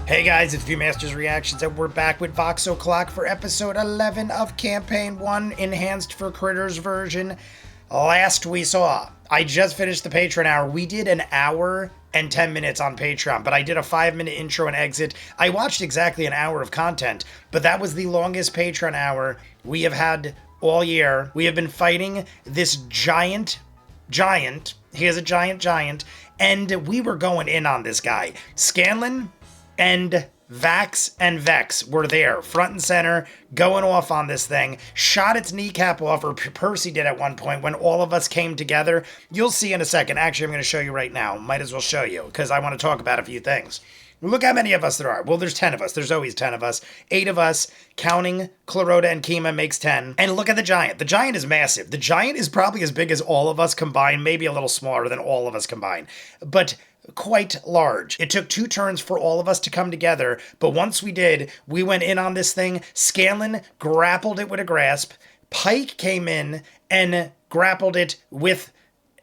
Hey guys, it's ViewMasters Reactions, and we're back with Vox O'Clock for episode 11 of Campaign 1, Enhanced for Critters version. Last we saw, I just finished the Patreon hour. We did an hour and 10 minutes on Patreon, but I did a 5-minute intro and exit. I watched exactly an hour of content, but that was the longest Patreon hour we have had all year. We have been fighting this giant. He is a giant, and we were going in on this guy. Scanlan and Vax and Vex were there, front and center, going off on this thing. Shot its kneecap off, or Percy did at one point when all of us came together. You'll see in a second. Actually, I'm going to show you right now. Might as well show you, because I want to talk about a few things. Look how many of us there are. Well, there's 10 of us. There's always 10 of us. 8 of us, counting Clarota and Kima, makes 10. And look at the giant. The giant is massive. The giant is probably as big as all of us combined, maybe a little smaller than all of us combined. But quite large. It took 2 turns for all of us to come together, but once we did, we went in on this thing. Scanlan grappled it with a grasp. Pike came in and grappled it with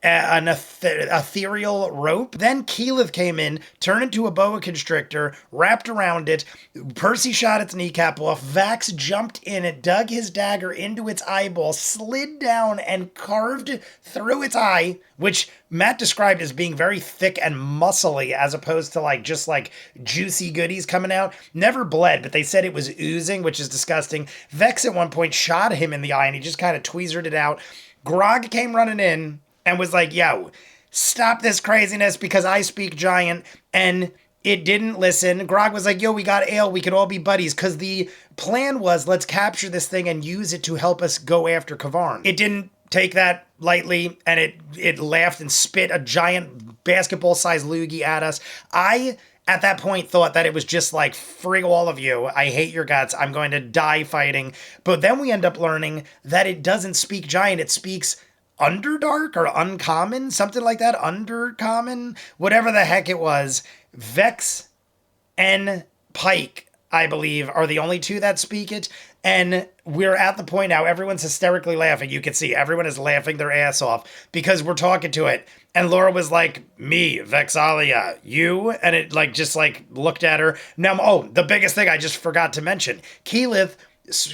an ethereal rope. Then Keyleth came in, turned into a boa constrictor, wrapped around it. Percy shot its kneecap off. Vax jumped in it, dug his dagger into its eyeball, slid down and carved through its eye, which Matt described as being very thick and muscly as opposed to just juicy goodies coming out. Never bled, but they said it was oozing, which is disgusting. Vex at one point shot him in the eye and he just kind of tweezered it out. Grog came running in and was like, yo, stop this craziness because I speak giant, and it didn't listen. Grog was like, yo, we got ale, we could all be buddies, because the plan was, let's capture this thing and use it to help us go after K'varn. It didn't take that lightly, and it laughed and spit a giant basketball-sized loogie at us. I, at that point, thought that it was just like, frig all of you, I hate your guts, I'm going to die fighting. But then we end up learning that it doesn't speak giant, it speaks Underdark or Uncommon, something like that, Undercommon, whatever the heck it was. Vex and Pike, I believe, are the only 2 that speak it, and we're at the point now, everyone's hysterically laughing. You can see everyone is laughing their ass off because we're talking to it, and Laura was like, me, Vex'ahlia, you, and it just looked at her. Now, the biggest thing I just forgot to mention, Keyleth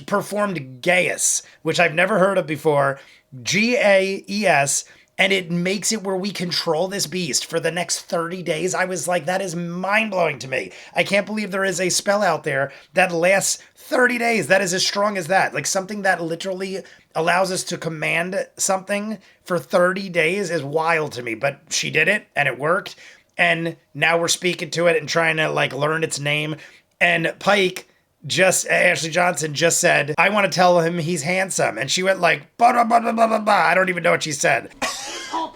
performed Gaius, which I've never heard of before, Gaes, and it makes it where we control this beast for the next 30 days. I was like, that is mind-blowing to me. I can't believe there is a spell out there that lasts 30 days. That is as strong as that. Something that literally allows us to command something for 30 days is wild to me. But she did it, and it worked. And now we're speaking to it and trying to learn its name. And Pike, Ashley Johnson just said, I want to tell him he's handsome. And she went bah, bah, bah, bah, bah, bah. I don't even know what she said. Pulp.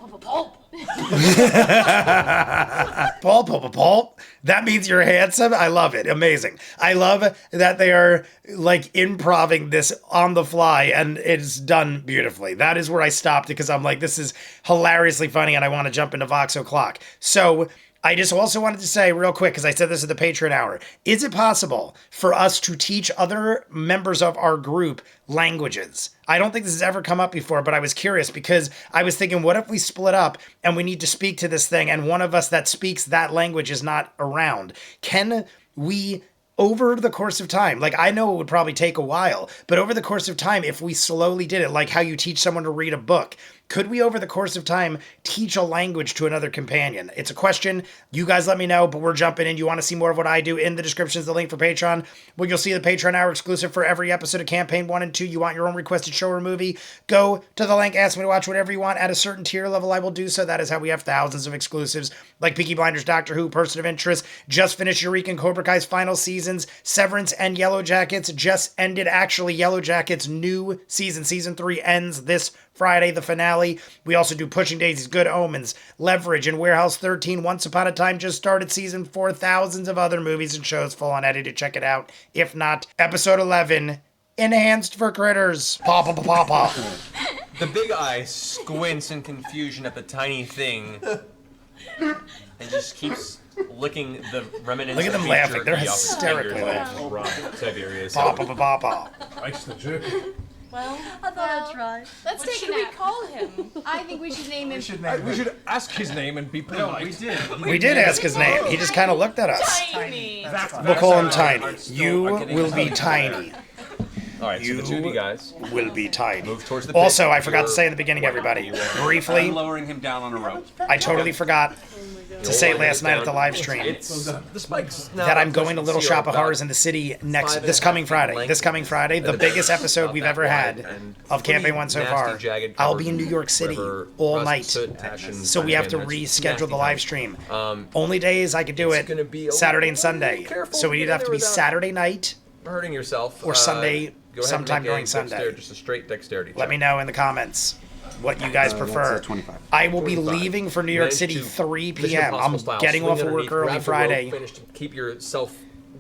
Pulp, pulp, pulp. That means you're handsome. I love it. Amazing. I love that they are improving this on the fly, and it's done beautifully. That is where I stopped because I'm like, this is hilariously funny, and I want to jump into Vox O'Clock. So I just also wanted to say real quick, because I said this at the Patreon hour, is it possible for us to teach other members of our group languages? I don't think this has ever come up before, but I was curious because I was thinking, what if we split up and we need to speak to this thing and one of us that speaks that language is not around? Can we, over the course of time, I know it would probably take a while, but over the course of time, if we slowly did it, like how you teach someone to read a book, could we, over the course of time, teach a language to another companion? It's a question. You guys let me know, but we're jumping in. You want to see more of what I do? In the description is the link for Patreon, where you'll see the Patreon hour exclusive for every episode of Campaign 1 and 2. You want your own requested show or movie? Go to the link, ask me to watch whatever you want. At a certain tier level, I will do so. That is how we have thousands of exclusives, like Peaky Blinders, Doctor Who, Person of Interest, just finished Eureka and Cobra Kai's final seasons, Severance, and Yellow Jackets just ended. Actually, Yellow Jackets' new season 3 ends this Friday, the finale. We also do Pushing Daisies, Good Omens, Leverage, and Warehouse 13. Once Upon a Time just started season 4. Thousands of other movies and shows full on edited. Check it out. If not, episode 11, Enhanced for Critters. Papa, papa, papa. The big eye squints in confusion at the tiny thing and just keeps licking the remnants. Look at them laughing. They're hysterically laughing. Right, Tiberius. Papa, papa, papa. Likes the jerky. Well, I thought I'd try. let's What take should a we nap. call him? I think we should name him. We should ask his name and be polite. We did. We did ask his name. He just kind of looked at us. Tiny. We'll call him Tiny. You will be Tiny. All right, so the two of you guys will be Tiny. move towards the Also, pit. I forgot to say in the beginning, everybody, briefly, I'm lowering him down on a rope. I totally forgot to say last night at the live stream It's the spikes. Now, that I'm going to Little zero Shop of dot Horrors in the city five and this a coming half Friday. length This coming Friday, the and biggest about episode we've that ever wide had and of Campaign 1 so nasty, far. jagged, I'll be in covered New York City river, all rust, night, soot, ash, and so we have to nasty reschedule the live time. stream. Only days I could do it's gonna it be a Saturday and little Sunday, careful so it either getting have to there be without Saturday night. Hurting yourself Or Sunday, go ahead and sometime make during a Sunday. Just a straight dexterity check. Let me know in the comments what you guys prefer. That's 25. I will be 25. leaving for New York Manage City to 3 Mission p.m. I'm Impossible style, getting swing off of underneath, work early grab the Friday, rope, finish to keep yourself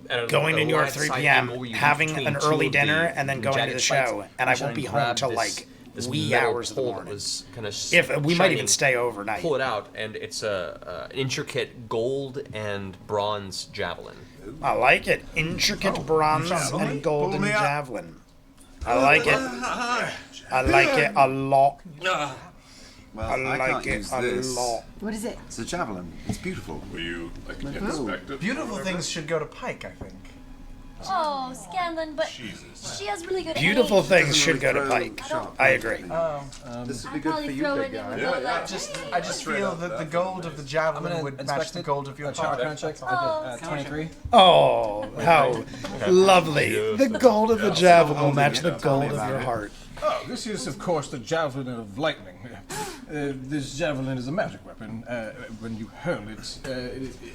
at going a to New York line 3 side p.m., angle where you having between an two early of dinner, the and then going to jagged the spikes, show, and I try won't be home grab till this- like this wee metal hours of the pole that morning. was kinda If we might even shining. stay overnight. Pull it out, and it's a intricate gold and bronze javelin. I like it. Intricate bronze and golden me up. javelin. I like it. I like it a lot. Well, I I like can't it use a this. lot. What is it? It's a javelin. It's beautiful. Were you like inspected? Beautiful things should go to Pike, I think. Oh, Scanlan, but Jesus. she has really good Beautiful aim. things should go to Pike. I agree. This would be I'd good for probably you, throw big it in guy. the middle of that. I just feel that the gold of the javelin would match the gold of your heart. Oh, 23. Oh, how lovely. The gold of the javelin will match the gold of your heart. Oh, this is, of course, the javelin of lightning. This javelin is a magic weapon. When you hurl it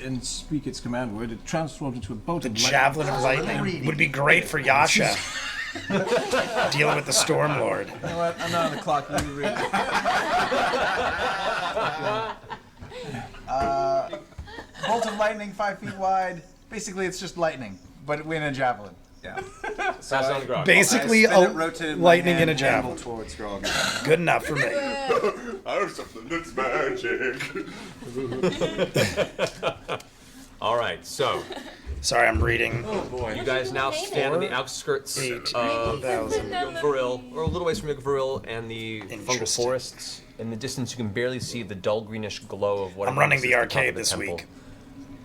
and speak its command word, it transforms into a bolt The of lightning. javelin of lightning would be great for Yasha. Dealing with the Stormlord. You know what? I'm not on the clock. You read. Bolt of lightning, 5 feet wide. Basically, it's just lightning, but in a javelin. Yeah. Pass it on the ground. Basically, I spin a it, rotate my lightning in hand, a javelin. angle towards Grog. Good enough for me. I have something that's magic. All right, so Sorry, I'm reading. you guys now stand on the outskirts of 8,000. Yug'voril, or a little ways from Yug'voril, and the fungal Interesting. forests. In the distance, you can barely see the dull greenish glow of what I'm running the top arcade of the this temple. week.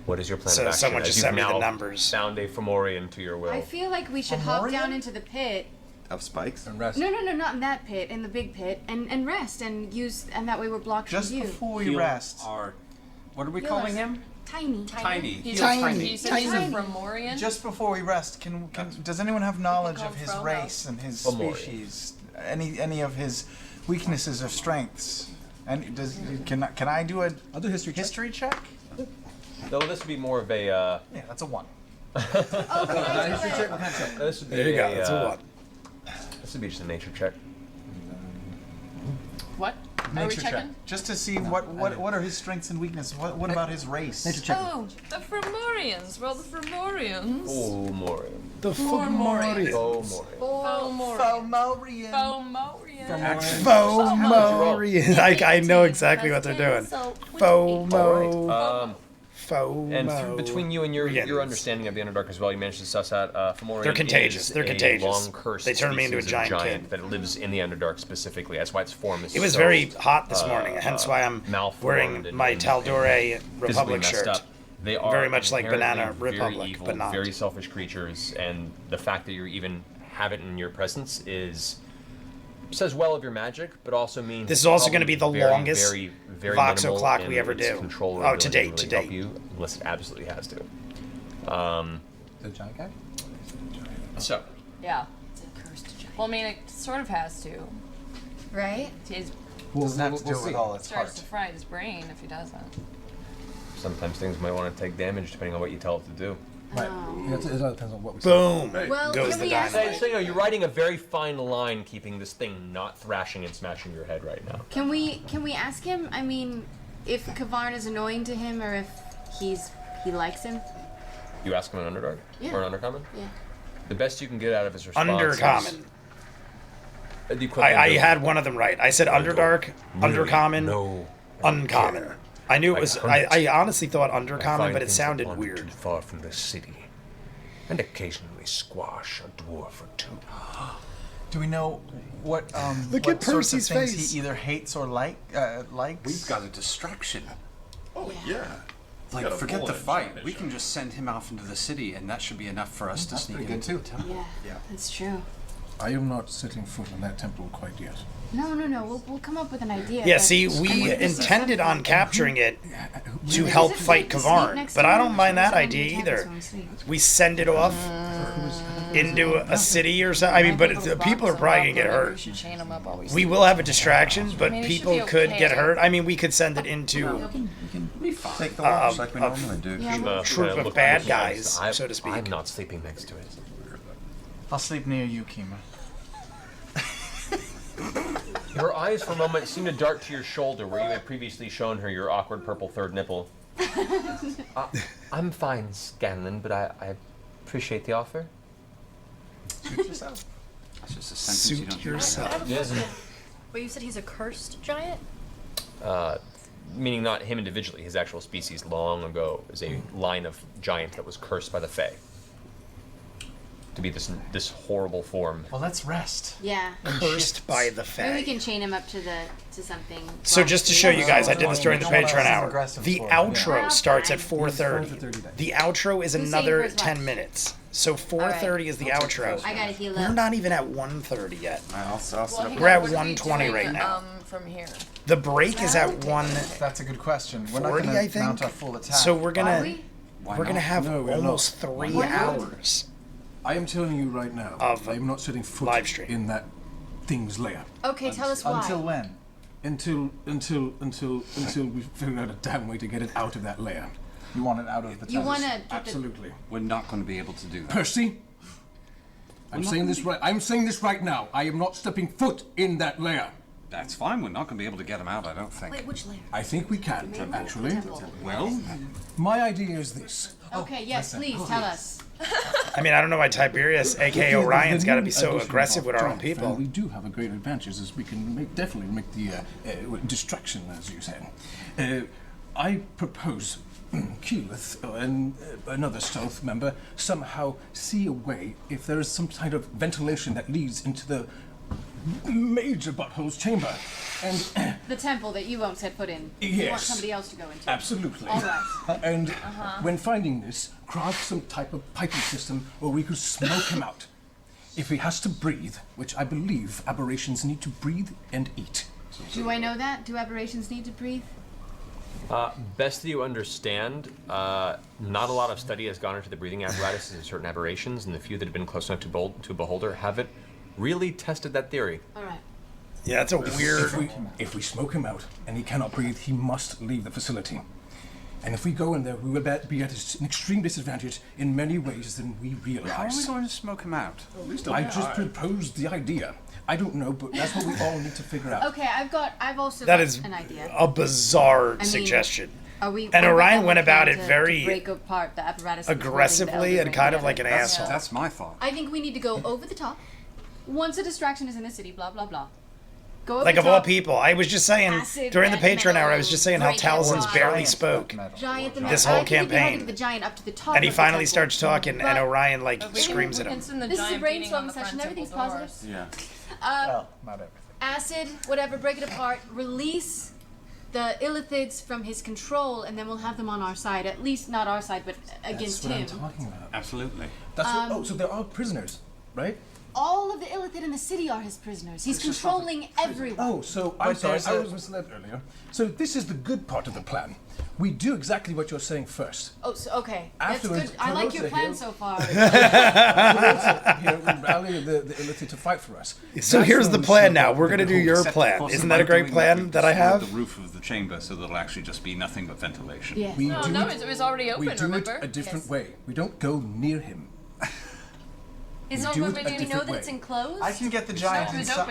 What is your plan So of action? someone as just you've sent me the now numbers. Found a Fomorian to your will. I feel like we should hop down into the pit. Of spikes? And rest. No, not in that pit, in the big pit, and rest and use, and that way we're blocked Just from view. before we Heal rest. our- What are we Heal calling us. him? Tiny. Tiny. He's Tiny, You said tiny. he's a Fomorian? Just before we rest, does anyone have knowledge call of his Frodo. race and his Fomorian. species? Any of his weaknesses or strengths? And can I do a I'll do history check. check? Though this would be more of a. Yeah, that's a 1. Oh, can I do History it? check. What kind of check? This would be There you go. a, That's a one. This would be just a nature check. What? Are we Nature check. checking? Just to see what are his strengths and weaknesses. What about his race? Nature check. Oh, the Fomorians. Well, the Fomorians. Fomorian. The Fomorian. Fomorian. Fomorian. Fomorian. Fomorian. Fomorian. I know exactly what they're doing. FOMO. And through, FOMO. between you and your understanding of the Underdark as well, you managed to suss out Fomorian. They're contagious. Is They're a contagious. long cursed They turned me into a species of giant kid. that lives in the Underdark specifically. That's why its form is. It was so, very hot this morning, hence why I'm malformed wearing and- my and Tal'dorei physically Republic messed shirt. up. They are Very much like inherently Banana very Republic, evil, but not. very selfish creatures, and the fact that you even have it in your presence says well of your magic, but also means This is it's also gonna probably be the very, longest very, very Vox minimal O'Clock in we ever its do. control or Oh, to ability date, to to really help date. you, unless it absolutely has to. The giant guy? So, Yeah. Well, I mean, it sort of has to. Right? He Doesn't have to do it with all its starts to heart. fry his brain if he doesn't. sometimes things might want to take damage depending on what you tell it to do. Right. Yeah, it all depends on what we say. Boom. Well, Goes can the we ask dynamite. So, you're riding a very fine line keeping this thing not thrashing and smashing your head right now. Can we ask him? I mean, if Kavarn is annoying to him, or if he likes him? You ask him an Underdark? Yeah. Or an Undercommon? Yeah. The best you can get out of his response Undercommon. is the equivalent I of- had one of them right. I said Underdark, Undercommon, No. Uncommon. I knew it was. I honestly thought Undercommon, but it sounded Too weird. far from the city, and occasionally squash a dwarf or two. Do we know what Look what at sorts Percy's of things face. he either hates or likes? We've got a distraction. Oh, yeah. Like, got a forget bull the in fight. his We can just send him off into the city, and that should be enough for us to That's sneak pretty good into too. the temple. Yeah, that's true. I am not setting foot in that temple quite yet. No. We'll come up with an idea. Yeah, but see, I we mean, this is intended on something- capturing it to Is help it fight safe to sleep Kavarn, next but to I him, don't or mind should that we idea attack us either. when we sleep? We send it off into a city or something. I mean, but people are probably gonna get We hurt. should chain them up always. We will have a distraction, but mean, it should people be could get okay. hurt. I mean, we could send it into Take the watch like we of- normally do. Yeah, troop of bad guys, so to speak. I'm not sleeping next to it. I'll sleep near you, Kima. Her eyes for a moment seem to dart to your shoulder where you had previously shown her your awkward purple third nipple. I'm fine, Scanlan, but I appreciate the offer. Suit yourself. That's just a sentence you Suit don't hear. yourself. But you said he's a cursed giant? Meaning not him individually, his actual species long ago is a line of giant that was cursed by the Fae to be this horrible form. Well, let's rest. Yeah. Cursed by the Maybe we Fae. can chain him up to something. So just to show you guys, I did this during the No one Patreon else is hour. aggressive The for it. outro Yeah. starts at 4:30 4:30. then. The outro is Who's another saying first 10 watch? minutes. So 4:30 is the outro. I gotta heal We're up. not even at 1:30 yet. I'll set up. We're at 1:20 right now. From here. The break is at 1:40, That's a good question. We're not going I to think. mount our full attack. So we're Are gonna we? we're gonna have No, we're almost not. 3 Why not? hours. I am telling you right now, Of I am not setting foot live stream. in that thing's lair Okay, tell us why. Until when? until we figure out a damn way to get it out of that lair. You want it out of the You temple. wanna get the Absolutely. We're not going to be able to do that. Percy, I'm saying this right. I'm saying this right now. I am not stepping foot in that lair. That's fine. We're not going to be able to get him out, I don't think. Wait, which layer? I think we can, actually. Well, My idea is this. Okay, yes, please tell us. I mean, I don't know why Tiberius, aka Orion's, got to be so aggressive with our own people. We do have a great advantage, as we can definitely make the distraction, as you said. I propose Keyleth and another stealth member somehow see a way if there is some kind of ventilation that leads into the major butthole's chamber. And The temple that you won't set foot in. You want Yes. somebody else to go into. absolutely. All right. And when finding this, craft some type of piping system where we could smoke him out. If he has to breathe, which I believe aberrations need to breathe and eat. Do I know that? Do aberrations need to breathe? Best that you understand, not a lot of study has gone into the breathing apparatuses in certain aberrations, and the few that have been close enough to a beholder haven't really tested that theory. All right. Yeah, that's a weird. If we smoke him out and he cannot breathe, he must leave the facility. And if we go in there, we will be at an extreme disadvantage in many ways than we how are we realize. going to smoke him out? I just proposed the idea. I don't know, but that's what we all need to figure out. Okay, I've also That got is an idea. a bizarre mean, suggestion. Are we? And are we Orion then went about looking it to very break apart the apparatus that's holding the aggressively Elder and Ring kind of together. like an asshole. That's my thought. I think we need to go over the top. Once a distraction is in the city, blah blah blah. Go over Like the of all top. people, I was just saying Acid, during the red Patreon hour, I was metal, just saying how break Talzin's apart. barely spoke, Giant the This I whole think it'd be hard to campaign. get the giant up to the top. and he of the finally temple. starts talking, But and Orion like We can- screams we at can him. send the This is a giant beating on brainstorming the session. front Everything's temple positive. doors. Yeah. Well, not everything. Acid, whatever, break it apart, release the illithids from his control, and then we'll have them on our side. At least not our side, but against That's what him. I'm talking about. Absolutely. That's what, so they're all prisoners, right? All of the illithid in the city are his prisoners. He's controlling everyone. Oh, so I'm sorry, there's I a- was misled earlier. So this is the good part of the plan. We do exactly what you're saying first. Oh, so, okay. That's Afterwards, good. I like your Carlotta plan here- so far. Here, we rally the illithid to fight for us. So That's here's when the we plan smoke now. out We're the gonna do whole your set. plan. Isn't that a great plan that I have? The roof of the chamber so that'll actually just be nothing but ventilation. Yes. We No, do no, it, it was already open, we do remember? it a different Yes. way. We don't go near him. Is We it do open? it a Do we know different that it's way. enclosed? I can get the giant It was inside.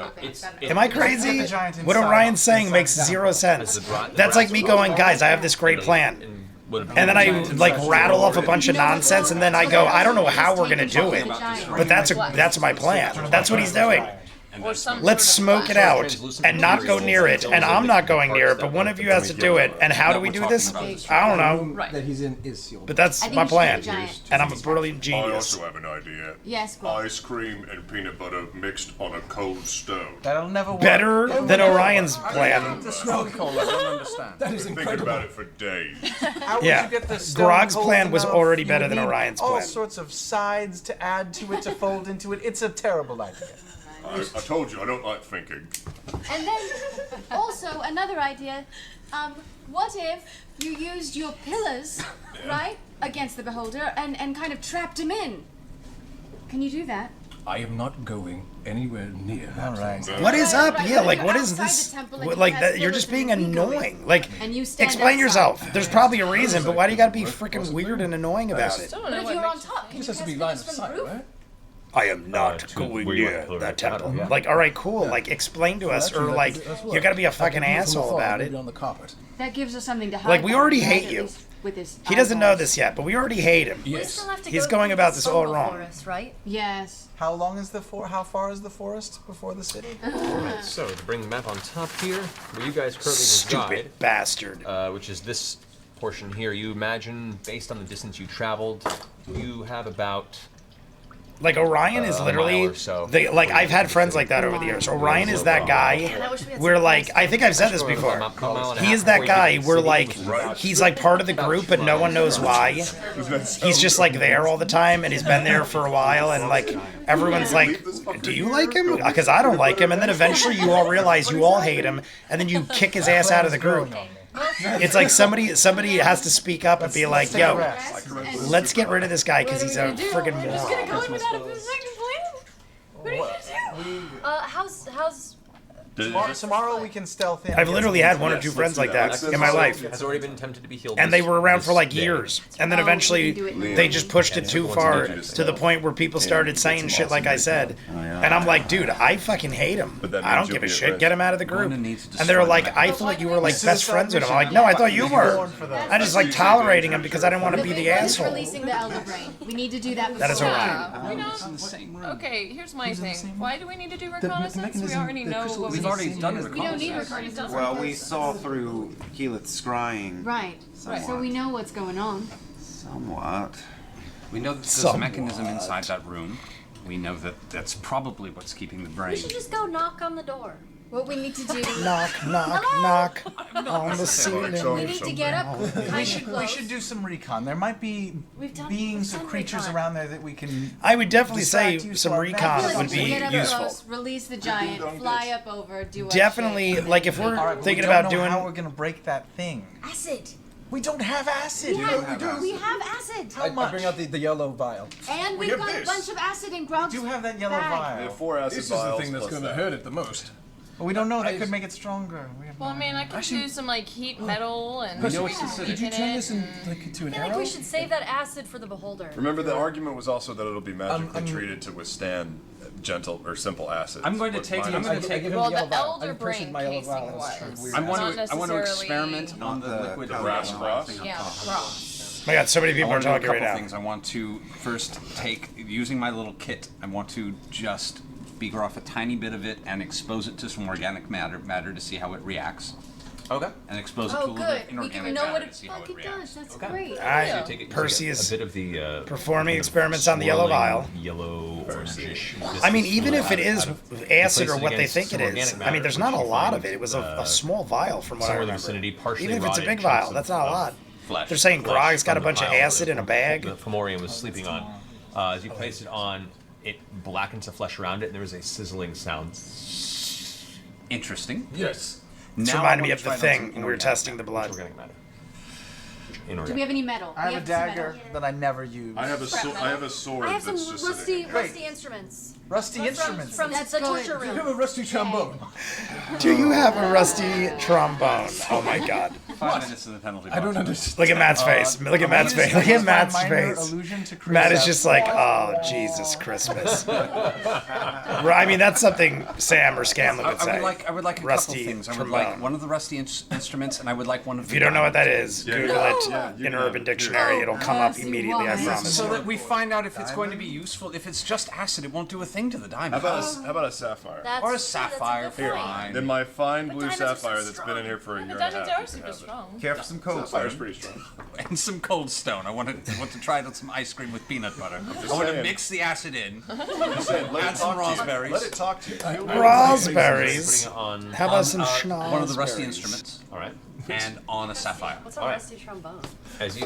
open. It's Am I crazy? The giant What inside. Orion's saying Inside makes down. zero sense. the That's like me going, guys, I have this great plan. And then I like rattle off a bunch of nonsense, and then I go, I don't know how we're gonna do it, but that's my plan. That's what he's doing. And Or that's some gonna- Let's sort of smoke it flash. out Translucent and not go materials near that it, fills and in I'm the not going parts near it, that but one won't of you has to do it. And how do we do this? I don't know. Right. That he's in is sealed. But that's I think my we should plan. get a giant And I'm a Christmas brilliant I genius. also have an idea. Yes, Grog. Ice cream and peanut butter mixed on a cold stone. That'll never work. Better than Orion's I plan. the stone cold. I don't understand. That is Thinking incredible. about it for days. How would Yeah. you get the stone Grog's cold plan was enough? already You better would than need Orion's all plan. sorts of sides to add to it, to fold into it. It's a terrible idea. I told you I don't like thinking. And then, also, another idea. What if you used your pillars, right, against the beholder and kind of trapped him in? Can you do that? I am not going anywhere near that. All right. What is up? Right, Yeah, right, like you're what is outside this? the temple and you Like have that? You're pillars just being and you go in. annoying. Like, And you stand explain outside. yourself. There's probably a reason, but why do you gotta be freaking weird and annoying about it? Still don't What know if what you're on makes top? Can you This has to cast be line pillars of from sight, the roof? right? I am not to going where you want near the pillar that to be. temple. Yeah. Like, all right, cool. Like, explain to us, or like, you gotta be a fucking asshole about it. On the carpet. That gives us something to hide. Like, we already behind, hate at you. least with his He doesn't know eyeballs. this yet, but we already hate him. Yes. We still have to He's go going through about the this all Songol wrong. Forest, right? Yes. How long is the how far is the forest before the city? Alright, so to bring the map on top here, where you guys currently Stupid reside, bastard. which is this portion here, you imagine, based on the distance you traveled, you have about Like Orion is a literally mile or so the like before you I've had get friends to like that over the years. Orion is Yeah. that guy And I wish we had where some like place I think I've said this About before. a mile and a He half is that before you guy get to the where city, like which is about he's like part of the group but no one knows why. He's just like there all the time and he's been there for a while and like everyone's like, do you like him? Because I don't like him. And then eventually you all realize you all hate him and then you kick his ass out of the group. It's like somebody has to speak up and be like, yo, let's get rid of this guy because he's a friggin' We're just gonna moron. go in without a second plan? What are you gonna do? How's Tomorrow we can stealth in. I've literally had one or two friends like that in my life. has already been attempted to be healed. And they were around for like this day. years. And then Oh, we eventually can do it now. they just pushed it too far to the point where people started saying shit like I said. And I'm like, dude, I fucking hate him. But that I don't means give a you'll be at shit. risk. Get him out of the group. Gonna need to And they were destroy like, the I map. thought you were like This is best a friends with him. I'm like, mission. no, I thought you were. Born for that. I just like tolerating him because I didn't want to be the Big one is asshole. releasing the Elder Brain. We need to do that before. That is alright. Yeah, we know. It's in the same room. Okay, here's my thing. Why do we need to do the reconnaissance? We mechanism- already the know crystal what we is need already to done do. it. We don't need We've already reconnaissance. done Well, we reconnaissance. saw through Keyleth's scrying. Right. So we know what's going on. Somewhat. We know that there's Somewhat. a mechanism inside that room. We know that that's probably what's keeping the brain. we should just go knock on the door. What we need to do. Knock, knock, knock on the ceiling. We need to get up kind of close. We should do some recon. There might be We've done beings or some creatures recon. around there that we can. I would definitely say Distract you some so our recon back would be Get up useful. close, release the giant, fly up over, do our Definitely, shit. like if we're All right, but thinking we don't about know doing. how we're gonna break that thing. Acid. We don't have acid. We have acid. How much? bring out the yellow vial. And we've have got a this. bunch of acid in Grog's Do have that yellow bag. vial. 4 acid This is the vials thing that's plus going to that. hurt it the most. But we don't know. That could make it stronger. We have Well, I no mean, I idea. could do some like heat metal and. We know it's acidic. Could you turn this in, like, to an I feel like arrow? we should save that acid for the beholder. Remember, the argument was also that it'll be magically I'm- treated to withstand gentle or simple acids. I'm going to What take. mine I'm is. going to take. give him Well, the yellow the vial. elder I personally brain my yellow casing vial. That's was. weird. I want Not to. I want to necessarily- experiment on the the liquid. brass cross? Yeah, cross. Oh my god, so many I people are want to do a talking couple right now. things. I want to first take, using my little kit, I want to just beaker off a tiny bit of it and expose it to some organic matter to see how it reacts. Okay. And expose it to a Oh, little bit good. of We inorganic can know what matter it to see how it fucking reacts. does. That's great. Alright, Take it- Percy take is a bit of the performing kind of experiments on the yellow swirling vial. Yellow orangish. I mean, even viscous if it fluid is out of- acid replace or it what they against think it some is, organic I mean, matter, there's which not a you lot find, of it. It was a small vial from what I somewhere in the remember. vicinity, partially Even if it's a rotted big vial, chunks that's of, not a lot. Flesh. They're saying flesh Grog's got a from the bunch of pile acid that in a bag. The Fomorian was sleeping on. As you place it on, it blackens the flesh around it, and there is a sizzling sound. Interesting. Yes. This Now I reminded me wanna of the try out thing some when we were inorganic testing the matter. blood. Organic matter. Do we Inorganic. have any metal? I have a some dagger metal. that I never use. I have a sword I have that's some just rusty sitting. instruments. Rusty instruments. From That's the good. torture You have room. a rusty trombone. Do you have a rusty trombone? Oh my god. 5 minutes in the penalty box. I don't understand. Look at Matt's face. Look at Matt's face. Look at Matt's face. Matt is just like, oh, Jesus Christmas. I mean, that's something Sam or Scanlan would say. I would like a Rusty couple things. I would trombone. like one of the rusty instruments, and I would like one of the... If you don't know what that is, Google it in Urban Dictionary. It'll come up immediately, I promise. So that we find out if it's going to be useful. If it's just acid, it won't do a thing to the diamond. How about a sapphire? Or a sapphire, Here, fine. Then my fine blue diamonds are so sapphire that's been in here for a year and a half. diamonds are you super can have it. strong. Care for some cold Sapphire's stone? pretty strong. And some cold stone. I want to try it on some ice cream with peanut butter. I want to saying. mix the acid in. Let Add it some talk to you. raspberries. Let it talk to you. Raspberries. Putting it on. How about some schnozberries? One of the rusty instruments. All right. And on a sapphire. What's a Alright. rusty trombone? As you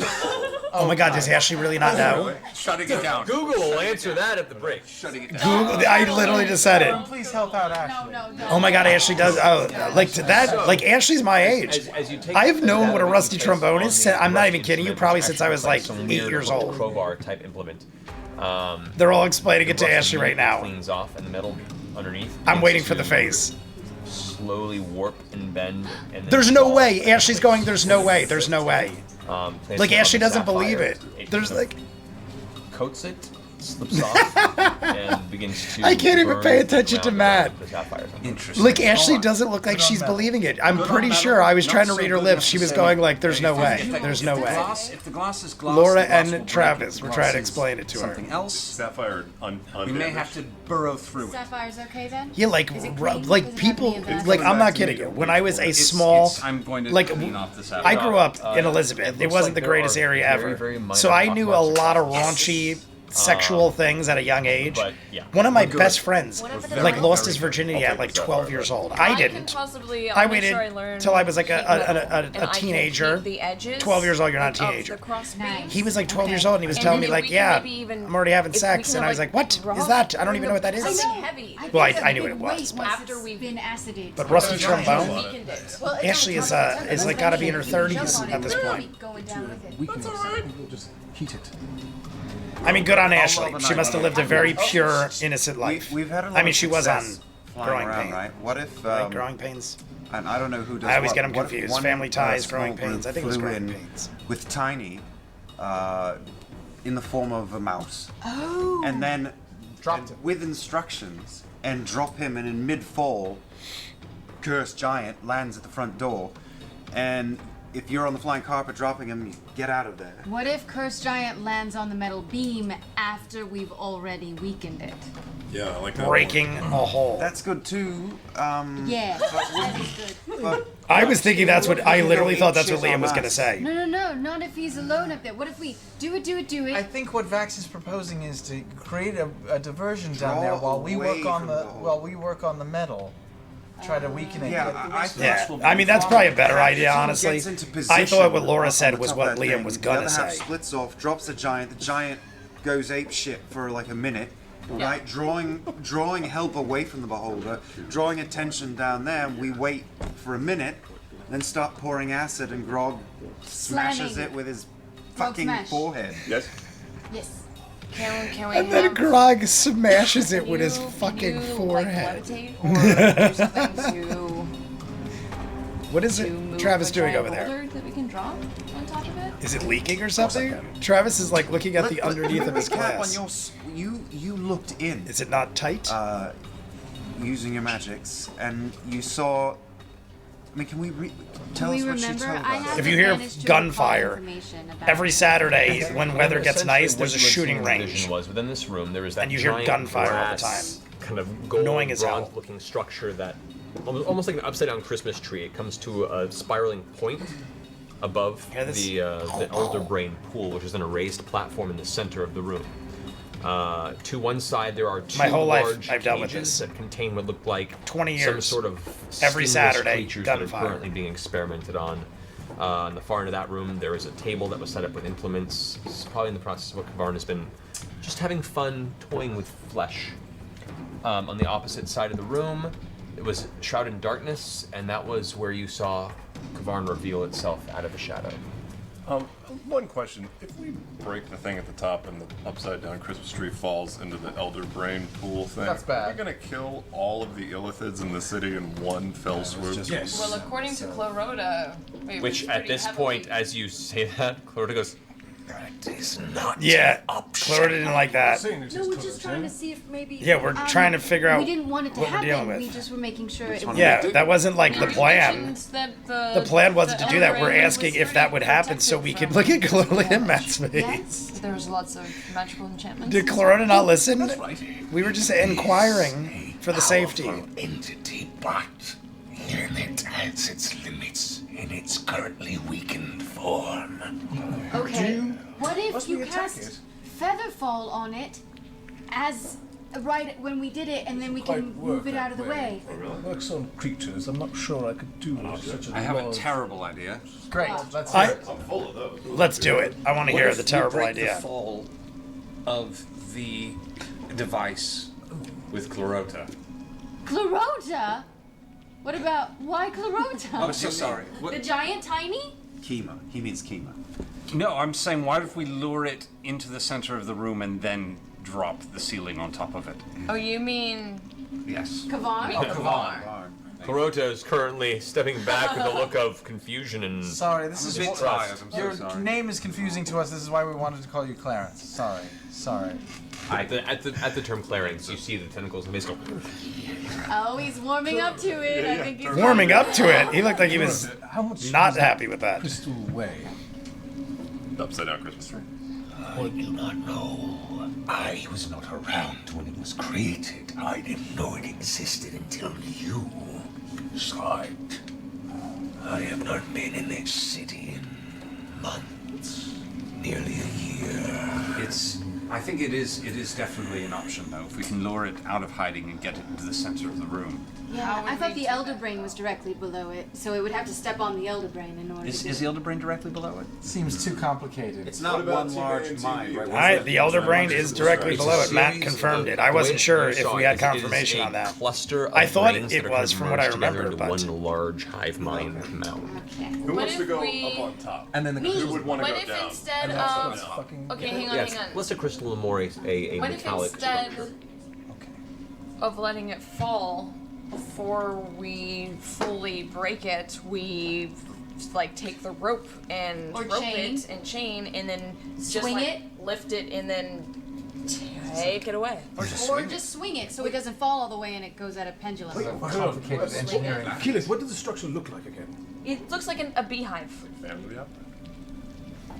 Oh my God, does Ashley really not know? Shutting it down. Google will answer that at the break. Shutting it down. Google, I literally just said it. Please help out Ashley. No. Oh my God, Ashley does. Oh, like to that. Like Ashley's my age. As you take I've the known what a data rusty that you place trombone on is. the I'm not rusty even kidding you. instrument, Probably it's since I was actually like some 8 weird years old. crowbar type implement. They're all explaining it to The Ashley right now. Cleans off, and the metal underneath. I'm begins waiting for the to face. Slowly warp and bend. And then There's no fall. way. Ashley's going. There's no way. There's no way. Place Like it on Ashley the doesn't believe sapphire. it. There's like. Coats it, slips off, and begins to. I can't even burn pay attention to around Matt. The sapphires. Interesting. Like Ashley doesn't look like she's believing it. I'm pretty sure. I was trying to read her lips. She was going like, "There's no way. There's no way." If the glass is glass, Laura the glass will and break. Travis If were the trying to glass is explain it to her. Something else. Sapphire We may have to burrow through it. Sapphire's okay then? Yeah, like Is it ru- clean? like Does it have people any of that? like I'm not kidding you. When I was a small, I'm going to like clean off the I sapphire. grew up in Elizabeth. It looks wasn't like the there greatest are area very, ever, very minor so I pock knew a marks lot of across raunchy sexual things at a young age. But, yeah. One of my We're best good. friends Whatever the like right- lost his virginity at like 12 years old. I didn't. Possibly, I I'll make waited sure I learn till I was like sheet metal, and a I can teenager. keep the edges 12 years old, you're not a of teenager. the cross beams. He was like 12 Okay. years old and he was And telling then me if like, we can yeah, maybe even- I'm already having if we sex, can and I have, was like, like, what is rough that? I don't even know what that is. I know. Heavy. Well, I knew what it was, but After we've been acidated. But rusty trombone. Weakened it. Well, it's Ashley on is top of the is like temper. gotta be in her You can 30s jump on at it. this Literally point. going down with it. We can we'll just heat it. I mean, good on I'll Ashley. roll the She must have knife. lived a very pure, innocent life. We've had a lot I mean, of she was on success flying Growing around, Pains. right? What if Right, Growing Pains. and I don't know who does I always what, get 'em what if confused. one, Family Ties, small Growing group Pains. I think it was flew Growing in Pains. with Tiny in the form of a mouse. Oh. And then Dropped him. with instructions and drop him, and in mid-fall, Cursed Giant lands at the front door, and if you're on the flying carpet dropping him, you get out of there. What if Cursed Giant lands on the metal beam after we've already weakened it? Yeah, I like that. Breaking a hole. That's good too. Yeah, that is good. But I was thinking that's what I literally thought that's what Shit Liam on was gonna us. say. No, not if he's alone up there. What if we do it? I think what Vax is proposing is to create a diversion down Draw there while we away work on from the the hole. while we work on the metal. Try to weaken it. yeah, I Yeah, I mean that's probably a better idea, honestly. Gets into I thought what position Laura on said the was top what of that Liam thing. was The gonna other half say. splits off, drops the giant. The giant goes ape shit for like a minute, right? Drawing help away from the beholder, drawing attention down there. And we wait for a minute, then start pouring acid, and Grog smashes Slamming. it with his Grog fucking smash. forehead. Yes. Yes. Can we And then have... Grog smashes it with his Can fucking you, forehead. Like, levitate or do something to What is it move Travis a doing giant over there? boulder that we can drop on top of it? Is it leaking or something? Travis is like looking at the underneath of his Cap, glass. on you looked in Is it not tight? using your magics, and you saw. I mean, can we tell Do us we what she remember? told I us? have If you hear managed to recall gunfire, information about Every Saturday, when weather gets Essentially, nice, what there's a you had seen shooting in the range. vision was within this room there was that And you hear giant gunfire all the brass, time. kind of gold Annoying as hell. bronze looking structure that almost like an upside down Christmas tree. It comes to a spiraling point above Hear this? the Elder Brain pool, which is an raised platform in the center of the room. To one side, there are two My whole life, large I've dealt with cages this. that contain what look like 20 some years. sort of Every skinless Saturday, creatures that are gunfire. currently being experimented on. On the far end of that room, there is a table that was set up with implements. It's probably in the process of what Kavarn has been just having fun toying with flesh. On the opposite side of the room, it was shrouded in darkness, and that was where you saw Kavarn reveal itself out of the shadow. One question. If we break the thing at the top and the upside down Christmas tree falls into the elder brain pool thing, That's bad. are we going to kill all of the illithids in the city in one fell swoop? Yes. Well, according to Chlorota, Which at this point, as you say that, Chlorota goes, That is not Yeah, an option. Clora didn't like that. No, we're just trying to see if maybe. Yeah, we're trying to figure out We didn't want it to what we're happen. dealing with. We just were making sure it was. Yeah, that wasn't like the plan. The The plan wasn't to do that. We're Tal'dorei asking was if that would happen so we could look at Clora and Matt's face. Yes, there was lots of magical enchantments. Did Clora not listen? That's right. We were just inquiring for the safety. Powerful entity, but it has its limits in its currently weakened form. Okay. What if Must we you attack cast it? Featherfall on it as right when we did it, and then we Quite can work move it that out of the way? It works on creatures. I'm not sure I could do such a I have a large- terrible idea. Great. Let's hear it. I'm full of those. Let's do it. I want to hear What the if we terrible break idea. The fall of the device with Chlorota. Clarota? What about why Clarota? I'm so sorry. The giant tiny? Kima. He means Kima. No, I'm saying, why if we lure it into the center of the room and then drop the ceiling on top of it? Oh, you mean Yes. Kavar? Kavar. Chlorota is currently stepping back with a look of confusion and Sorry, this is a bit what- tired. I'm so Your sorry. name is confusing to us. This is why we wanted to call you Clarence. Sorry. At the term Clarence, you see the tentacles and go. Oh, he's warming up to it. I think he's Warming up to it. He looked like he was How much not does that happy with that. crystal weigh? Upside down Christmas tree. I do not know. I was not around when it was created. I didn't know it existed until you saw it. I have not been in this city in months. Nearly a year. I think it is definitely an option, though, if we can lure it out of hiding and get it into the center of the room. Yeah, I thought the Elder Brain was directly below it, so it would have to step on the Elder Brain in order Is to. the Elder Brain directly below it? Seems too complicated. It's not one large mind, right? I, the Elder Brain is directly below it. Matt confirmed it. I wasn't sure if we had confirmation on that. Cluster of I thought brains it that are was kind of from what I merged together remember, into but one large hive mind mound. Okay. Who wants if to go we- up on top? And then the Me. Who would want to what go if down? instead That's of fucking. okay, hang on, Yes, hang on. let's say crystal Amore, a What if metallic instead structure. of letting it fall before we fully break it, we like take the rope and Or rope chain. it and chain and then just Swing like it? lift it and then take it away. Or just swing it so it doesn't fall all the way and it goes at a pendulum. Complicated engineering. Achilles, what does the structure look like again? It looks like a beehive. Family up?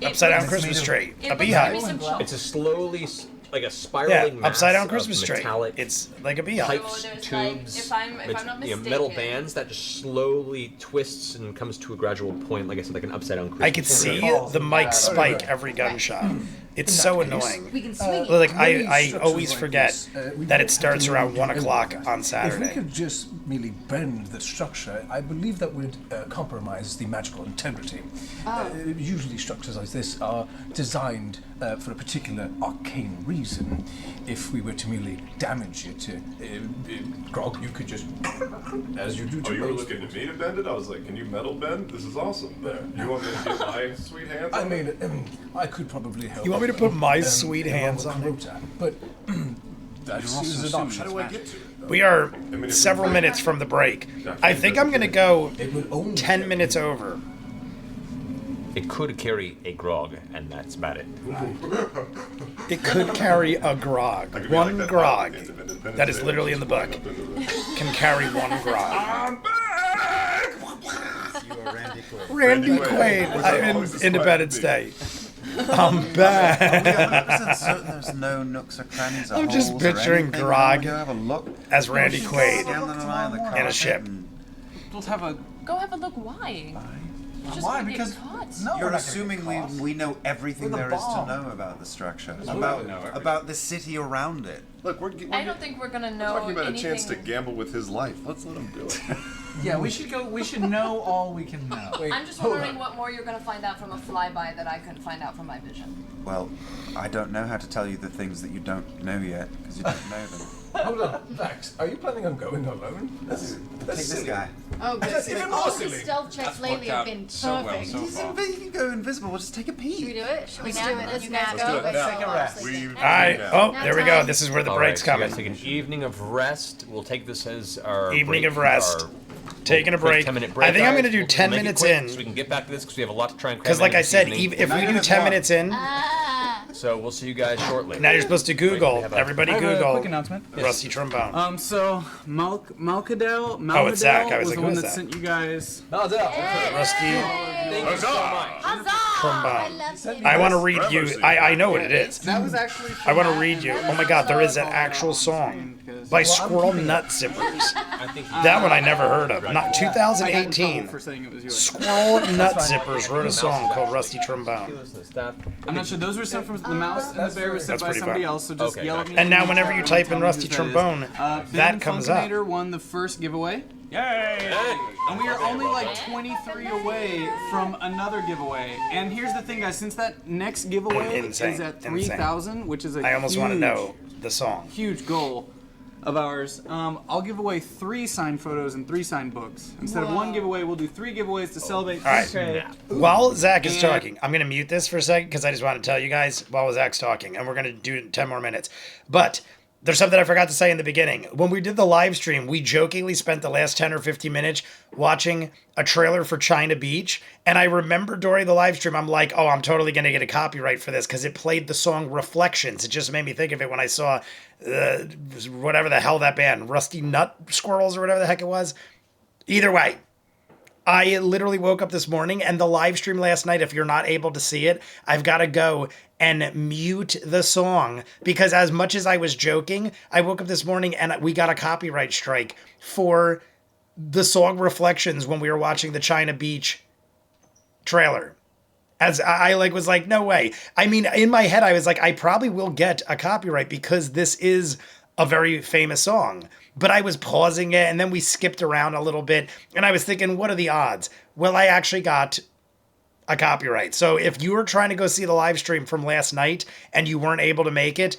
It Upside down looks- Christmas tree. it A looks beehive. like some It's a slowly, like a Yeah, spiraling mass upside down of Christmas tree. metallic It's like a beehive. pipes, So there's tubes, if I'm not metal mistaken- bands that just slowly twists and comes to a gradual point, like I said, like an upside down Christmas I could see tree. the mic spike every gunshot. It's so annoying. We can swing it. Like Many I structures always like forget this, we that don't it starts have to around know 1 o'clock everything. on If Saturday. we could just merely bend the structure, I believe that would compromise the magical integrity. Usually structures like this are designed for a particular arcane reason. If we were to merely damage it, Grog, you could just, as you do to Oh, you were most looking to me to bend it? I was like, can you metal bend? This is awesome. There. You want me to get my sweet hands I on it? mean, I could probably help. You want me to put my sweet hands on it? Rota, but that's also an assuming option. How do I get to it? We are mean, if several we- minutes from the break. I think I'm gonna go It would only 10 minutes over. It could carry a grog, and that's about it. It could carry a grog. I could be like One that grog. Independence That is Day, literally in just the book. flying up into the- Can carry one grog. I'm back! You are Randy Quaid. Randy Randy Quaid. Quaid. I'm Always in the Independence smart Day. I'm back. 100% certain there's no nooks or crannies or I'm just holes or picturing anything. Grog Go have a look. as Randy Quaid Scan the line of the in a carpet ship. and- We'll have a. Go have a look. Why? Just Why? gonna get Because caught. no, You're we're not gonna assuming get caught. we know everything We're the there is to bomb. know about the structure, know everything. about the city around it. Look, I don't think we're gonna know talking about anything. a chance to gamble with his life. Let's let him do it. Yeah, we should go. We should know all we can know. I'm just wondering what more you're gonna find out from a flyby that I couldn't find out from my vision. Well, I don't know how to tell you the things that you don't know yet because you don't know them. Hold on, Vax, are you planning on going alone? That's Take this silly. guy. Oh, good. That's even more All the silly. stealth checks lately have been perfect. You can go invisible. We'll just take a peek. Should we do it? Should we Let's nap? do it. Let's You nap. guys Let's go. do it. Let's Take a rest. Obviously. All right. Oh, Nap there we time. go. This is where the All break's right, so you coming. guys take an evening of rest. We'll take this as our Evening break, of rest. our Taking a quick break. 10-minute break. I think I'm guys. going to do We'll 10 make it minutes quick in. so we can get back to this because we have a lot to try and cram Because, like in I this said, evening. if we do 10 minutes in, So we'll see you guys shortly. now you're supposed to Google. Everybody I have a Google quick announcement. Rusty Trombone. So Oh, Malcadel it's Zach. I was was like, the who one is that that? sent you guys. Rusty Thank you so much. Trombone. I want to read you. I know what it is. That was actually. I want to read you. Oh my God, there is an actual song by Squirrel Nut Zippers. That one I never heard of. Not 2018. For saying it was yours. Squirrel Nut Zippers wrote a song called Rusty Trombone. I'm not sure. Those were sent from the mouse, and the bear was sent That's by pretty somebody fun. else. So just Okay, yell at gotcha. me. And now in the whenever chat you room type and tell in me Rusty who that is. Trombone, Ben that comes up. Funkinator won the first giveaway. Yay! And we are only like 23 away from another giveaway. And here's the thing, guys. Since that next giveaway Insane, is at insane. 3,000, which is a I almost huge, want to know the song. huge goal of ours, I'll give away 3 signed photos and 3 signed books. Instead of 1 giveaway, we'll do 3 giveaways to celebrate All right. 3K. While Zach is And- talking, I'm going to mute this for a second because I just want to tell you guys while Zach's talking, and we're going to do 10 more minutes. But there's something I forgot to say in the beginning. When we did the live stream, we jokingly spent the last 10 or 15 minutes watching a trailer for China Beach. And I remember during the live stream, I'm like, oh, I'm totally going to get a copyright for this because it played the song Reflections. It just made me think of it when I saw whatever the hell that band, Rusty Nut Squirrels or whatever the heck it was. Either way, I literally woke up this morning and the live stream last night, if you're not able to see it, I've got to go and mute the song because as much as I was joking, I woke up this morning and we got a copyright strike for the song Reflections when we were watching the China Beach trailer. As I was like, no way. I mean, in my head, I was like, I probably will get a copyright because this is a very famous song. But I was pausing it and then we skipped around a little bit and I was thinking, what are the odds? Well, I actually got a copyright. So if you were trying to go see the live stream from last night and you weren't able to make it,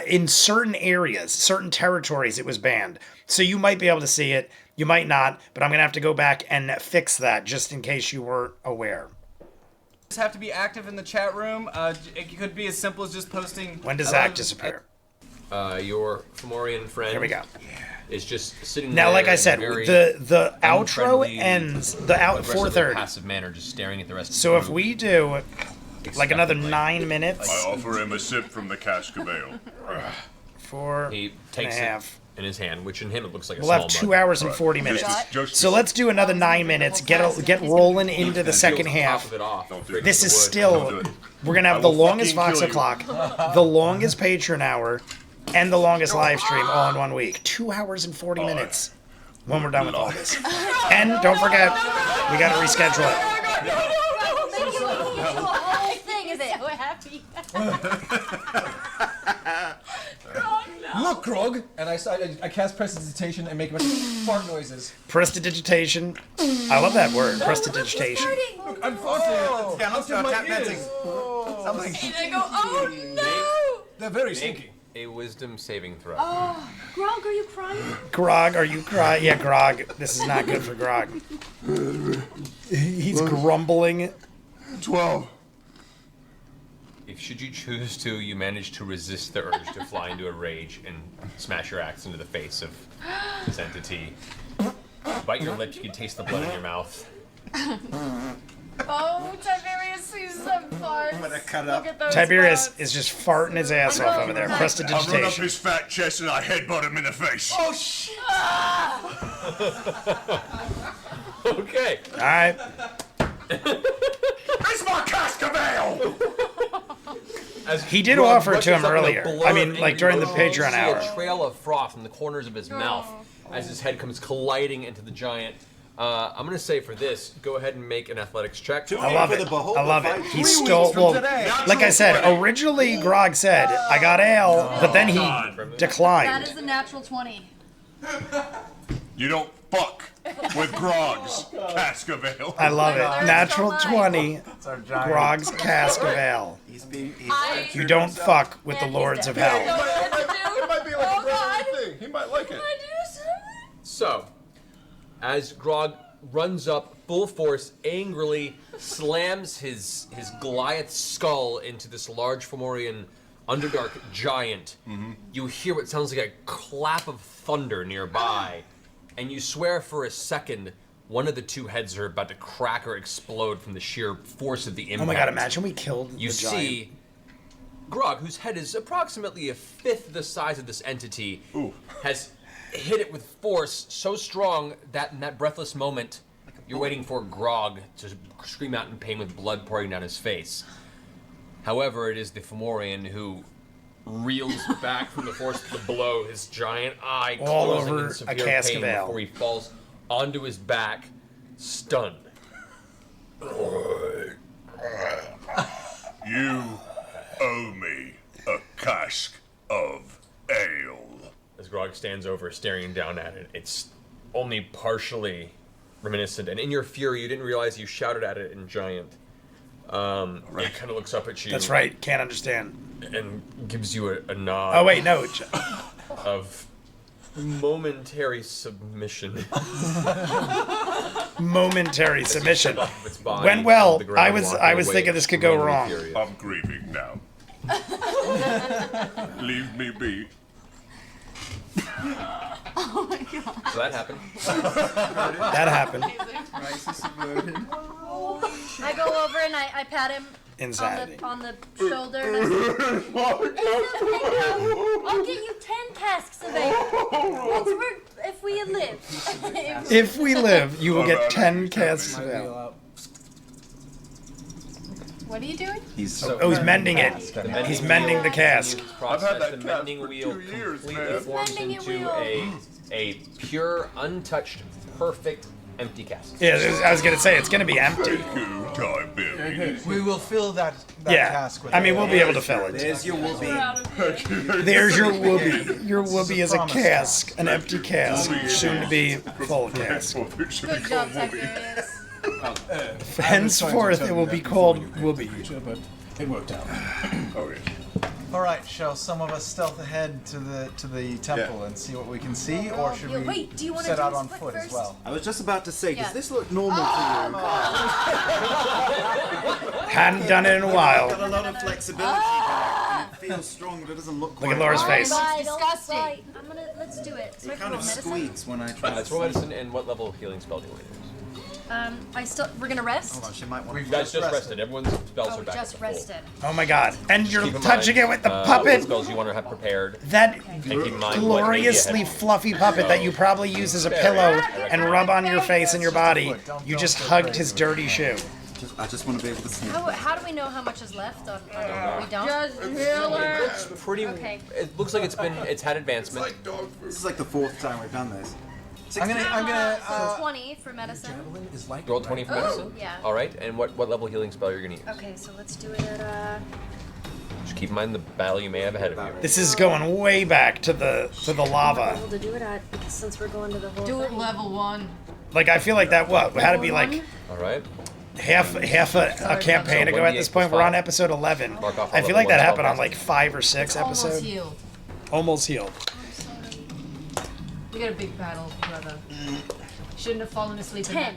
in certain areas, certain territories, it was banned. So you might be able to see it. You might not, but I'm going to have to go back and fix that just in case you weren't aware. Just have to be active in the chat room. It could be as simple as just posting. When does Zach disappear? Your Fomorian friend. Here we go. Is just sitting Now, there like I in said, a very the outro unfriendly, ends aggressively 4:30. passive manner, just staring at the rest. So of if the we do like another 9 minutes, I offer him a sip from the cask of ale. 4 he takes and a it half. in his hand, which in him it looks like a We'll small have 2 mug. hours and 40 minutes. Just So let's do another 9 minutes. Get rolling into the second Top half. of it off. This is Don't still do it. we're gonna I have the will longest fucking Vox kill you. O'Clock, the longest Patreon hour, and the longest live stream all in 1 week. 2 hours and 40 minutes when we're done with all this. And don't forget, we gotta reschedule it. The whole thing is it? We're happy. Look, Grog! And I cast prestidigitation and make a bunch of fart noises. Prestidigitation. I love that word, prestidigitation. Look, I'm farting. Yeah, let's do our tap dancing. And I go, oh no! They're very stinky. A wisdom saving throw. Oh, Grog, are you crying? Grog, are you crying? Yeah, Grog. This is not good for Grog. He's grumbling. 12. If should you choose to, you manage to resist the urge to fly into a rage and smash your axe into the face of this entity. Bite your lip, you can taste the blood in your mouth. Oh, Tiberius sees some farts. I'm gonna cut Look up. at those Tiberius farts. is just farting his ass off over there. I run up Prestidigitation. his fat chest and I headbutt him in the face. Oh, shit! Okay. All right. It's my cask of ale! As He did Grog offer it to him rushes up in a earlier. blur I of mean, like, angry during the motion, you Patreon see hour. a trail of froth in the corners of his mouth as his head comes colliding into the giant. I'm gonna say for this, go ahead and make an athletics check. I love it. I love it. He 3 stole. weeks from Well, today. like I said, originally Grog said, I got ale, but then he That declined. is a natural 20. You don't fuck with Grog's cask of ale. I love it. Natural 20, It's our giant. Grog's cask of ale. He's You don't fuck with the lords of hell. Oh God! So, as Grog runs up full force, angrily slams his Goliath skull into this large Fomorian Underdark giant, you hear what sounds like a clap of thunder nearby, and you swear for a second one of the two heads are about to crack or explode from the sheer force of the impact. Oh my god, imagine we killed You the giant. see Grog, whose head is approximately a fifth the size of this entity, has hit it with force so strong that in that breathless moment, you're waiting for Grog to scream out in pain with blood pouring down his face. However, it is the Fomorian who reels back from the force of the blow, his giant eye All closing over in severe a cask pain of ale. before he falls onto his back, stunned. You owe me a cask of ale. As Grog stands over, staring down at it, it's only partially reminiscent. And in your fury, you didn't realize you shouted at it in giant. It kind of looks up at you. That's right. Can't understand. And gives you a nod. Oh wait, no. Of momentary submission. Momentary submission. Off of its body Went well. onto the ground, I walking was away, thinking this could go extremely wrong. furious. I'm grieving now. Leave me be. Oh my god. So that happened. That happened. Crisis averted. I go over and I pat him Insanity. on the shoulder. And I say, I'll get you 10 casks of ale. If we live. If we live, you will get 10 casks of ale. What are you doing? He's mending it. He's mending the cask. I've had that The cask mending for wheel 2 years, completely man. forms into a pure, untouched, perfect empty cask. Yeah, I was gonna say it's gonna be empty. We will fill that Yeah, cask with I mean ale. we'll be able to fill it. There's your whoopee. There's your whoopee. Your whoopee is a cask, an empty cask, soon to be full cask. Good job, Tiberius. Henceforth, it will be called whoopee. But it worked out. All right, shall some of us stealth ahead to the temple and see what we can see, or should we Wait, do you wanna set do out this on quick foot as first? well? I was just about to say, Yeah. does this look normal to you? Hadn't done it in a while. Got a lot of flexibility there. And it feels strong, but it doesn't look quite Look at Laura's right. face. Right, disgusting. right. let's do it. So I It can kind roll of medicine. squeaks when I try Let's roll medicine, and what level of healing spell do you want to use? We're gonna rest? Hold on, she might want You guys just rested. Everyone's spells are back just at the full. rested. Oh my god. And you're Keep in touching mind, it with the what puppet. spells you want to have prepared. That And keep in mind what gloriously media fluffy puppet that you probably use as a pillow and rub on your face and your body. You just hugged his dirty shoe. I just want to be able to see. How do we know how much is left on we don't? Just healer. It's pretty. Okay. It looks like it's had advancement. This is like the 4th time we've done this. I'm gonna so 20 for medicine. Roll 20 for medicine. Yeah. All right. And what level healing spell you're gonna use? Okay, so let's do it at Just keep in mind the battle you may have ahead of you. This is going way back to the lava. able to do it at because since we're going to the whole Do it thing. level 1. Like I feel like that had to be like All right. half a campaign So ago at this 1d8 point. plus We're on 5. episode 11. Mark off I a feel level like that 1 happened spell on like 5 or 6 Almost episodes. healed. Almost healed. We got a big battle, brother. Shouldn't have fallen asleep. 10.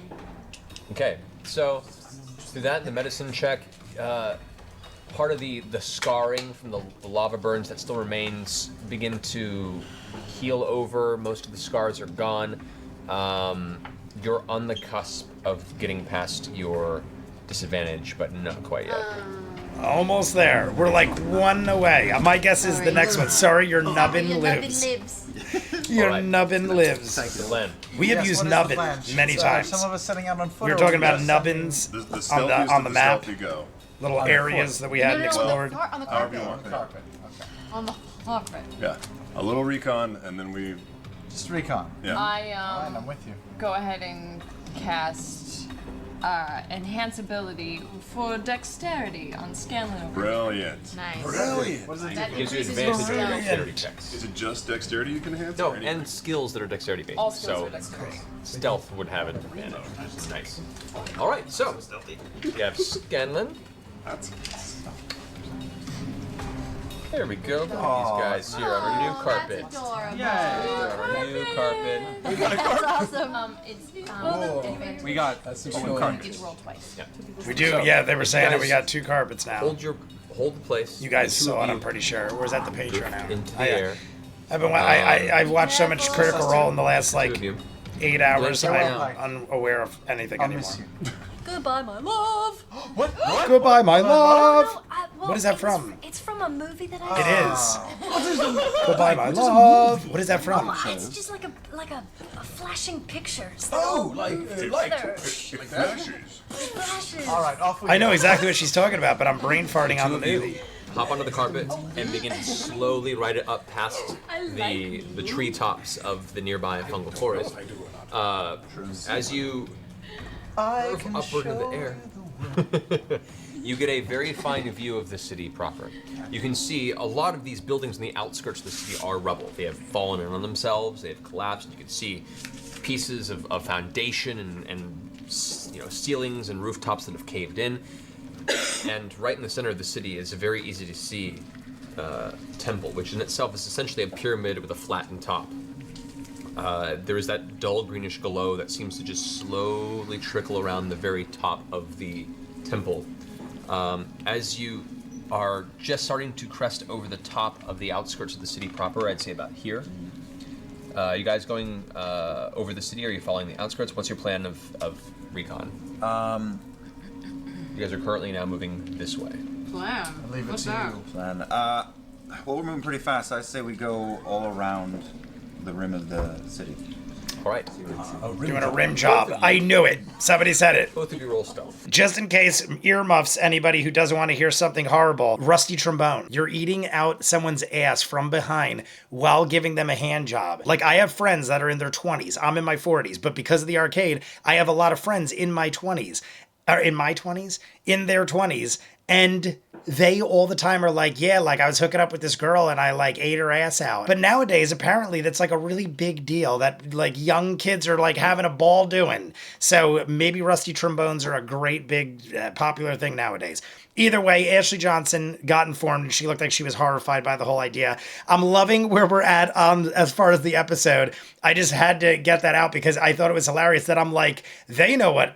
Okay. So through that, the medicine check, part of the scarring from the lava burns that still remains begin to heal over. Most of the scars are gone. You're on the cusp of getting past your disadvantage, but not quite yet. Almost there. We're like 1 away. My guess is the next one. Sorry, your nubbin lives. Your Alright. nubbin lives. The plan. We have Yes, used what is the nubbin plan? many Should, times. Some of us setting out on foot. We were or talking we about just nubbins The on stealthiest the of map. stealthy go. Little On the areas foot. that we hadn't No, explored. on the However you carpet. want. carpet? Okay. On the carpet. Yeah. A little recon, and then we. Just recon. Yeah. I Fine, I'm with you. go ahead and cast enhance ability for dexterity on Scanlan. Brilliant. Nice. Brilliant. What does it That do? Gives you increases advantage on your your skill. dexterity checks. Is it just dexterity you can enhance? No, or anything? and skills that are dexterity based. All skills so are dexterity. stealth would have an advantage. Nice. All right, so you have Scanlan. That's. There we go. Look at these guys here on our new carpet. That's adorable. Our new carpet. We got a carpet. That's awesome. It's We got That's one cool. carpet. It's rolled twice. Yeah. We do, So, yeah, they were saying that we guys got 2 carpets now. Hold the place. You guys The two saw of it, you I'm pretty sure. Or was that the Patreon now? into the I- air. I've watched so much Critical Role in the last, Two like, of you. 8 hours, Let's go I'm unaware of anything I'll anymore. miss you. goodbye, my love. What? Goodbye, my love! No, well, What is that it was- from? It's from a movie that I It saw. is. Goodbye, my love. What is that from? Oh, it's just like a flashing picture. It's Oh, like Flashes. flashes. All right, off we I know go. exactly what she's talking about, but I'm brain farting on the Two of you movie. hop onto the carpet and begin to slowly ride it up past the treetops of the nearby fungal forest. As you curve upward into the air, you get a very fine view of the city proper. You can see a lot of these buildings in the outskirts of the city are rubble. They have fallen in on themselves. They have collapsed. You can see pieces of foundation and ceilings and rooftops that have caved in. And right in the center of the city is a very easy to see temple, which in itself is essentially a pyramid with a flattened top. There is that dull greenish glow that seems to just slowly trickle around the very top of the temple. As you are just starting to crest over the top of the outskirts of the city proper, I'd say about here. You guys going over the city, or are you following the outskirts? What's your plan of recon? You guys are currently now moving this way. Plan. I'll leave it What's to that? you. Plan. Well, we're moving pretty fast. I say we go all around the rim of the city. All right. Doing a rim job. I knew it. Somebody said it. Both of you roll stealth. Just in case earmuffs anybody who doesn't want to hear something horrible. Rusty trombone. You're eating out someone's ass from behind while giving them a hand job. Like, I have friends that are in their 20s. I'm in my 40s. But because of the arcade, I have a lot of friends in my 20s. In their 20s. And they all the time are like, yeah, like I was hooking up with this girl and I like ate her ass out. But nowadays, apparently that's like a really big deal that like young kids are like having a ball doing. So maybe rusty trombones are a great big popular thing nowadays. Either way, Ashley Johnson got informed and she looked like she was horrified by the whole idea. I'm loving where we're at as far as the episode. I just had to get that out because I thought it was hilarious that I'm like, they know what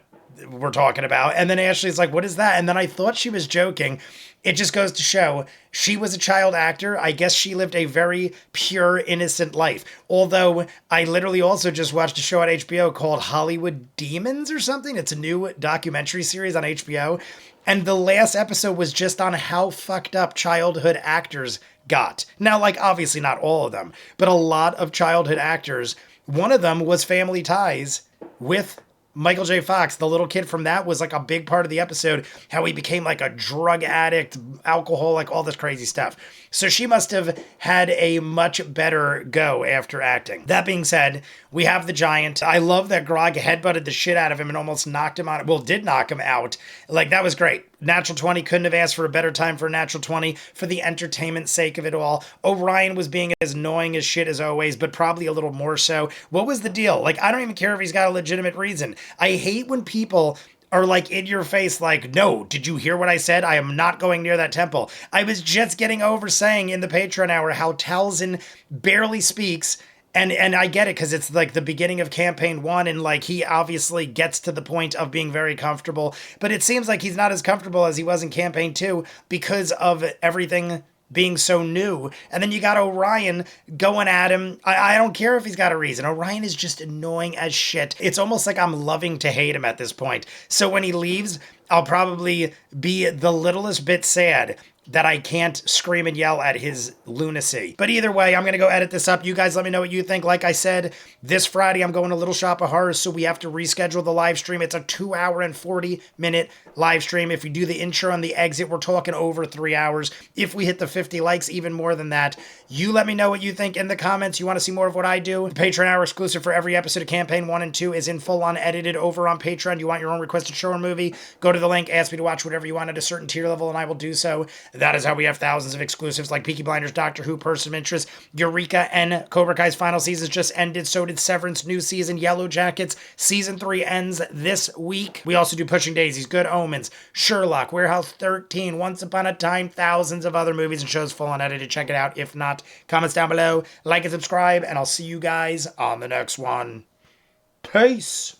we're talking about. And then Ashley's like, what is that? And then I thought she was joking. It just goes to show she was a child actor. I guess she lived a very pure, innocent life. Although I literally also just watched a show on HBO called Hollywood Demons or something. It's a new documentary series on HBO. And the last episode was just on how fucked up childhood actors got. Now, like, obviously not all of them, but a lot of childhood actors. One of them was Family Ties with Michael J. Fox. The little kid from that was like a big part of the episode, how he became like a drug addict, alcoholic, all this crazy stuff. So she must have had a much better go after acting. That being said, we have the giant. I love that Grog headbutted the shit out of him and almost knocked him out. Well, did knock him out. Like, that was great. Natural 20, couldn't have asked for a better time for a natural 20 for the entertainment sake of it all. Orion was being as annoying as shit as always, but probably a little more so. What was the deal? Like, I don't even care if he's got a legitimate reason. I hate when people are like in your face like, no, did you hear what I said? I am not going near that temple. I was just getting over saying in the Patreon hour how Tal'dorei barely speaks. And I get it because it's like the beginning of campaign 1 and like he obviously gets to the point of being very comfortable. But it seems like he's not as comfortable as he was in campaign 2 because of everything being so new. And then you got Orion going at him. I don't care if he's got a reason. Orion is just annoying as shit. It's almost like I'm loving to hate him at this point. So when he leaves, I'll probably be the littlest bit sad that I can't scream and yell at his lunacy. But either way, I'm going to go edit this up. You guys let me know what you think. Like I said, this Friday I'm going to Little Shop of Horrors, so we have to reschedule the live stream. It's a 2-hour and 40-minute live stream. If we do the intro and the exit, we're talking over 3 hours. If we hit the 50 likes, even more than that. You let me know what you think in the comments. You want to see more of what I do? The Patreon hour exclusive for every episode of Campaign 1 and 2 is in full unedited over on Patreon. You want your own requested show or movie? Go to the link, ask me to watch whatever you want at a certain tier level, and I will do so. That is how we have thousands of exclusives like Peaky Blinders, Doctor Who, Person of Interest, Eureka, and Cobra Kai's final season just ended. So did Severance, new season, Yellow Jackets. Season 3 ends this week. We also do Pushing Daisies, Good Omens, Sherlock, Warehouse 13, Once Upon a Time, thousands of other movies and shows full unedited. Check it out. If not, comments down below, like and subscribe, and I'll see you guys on the next one. Peace.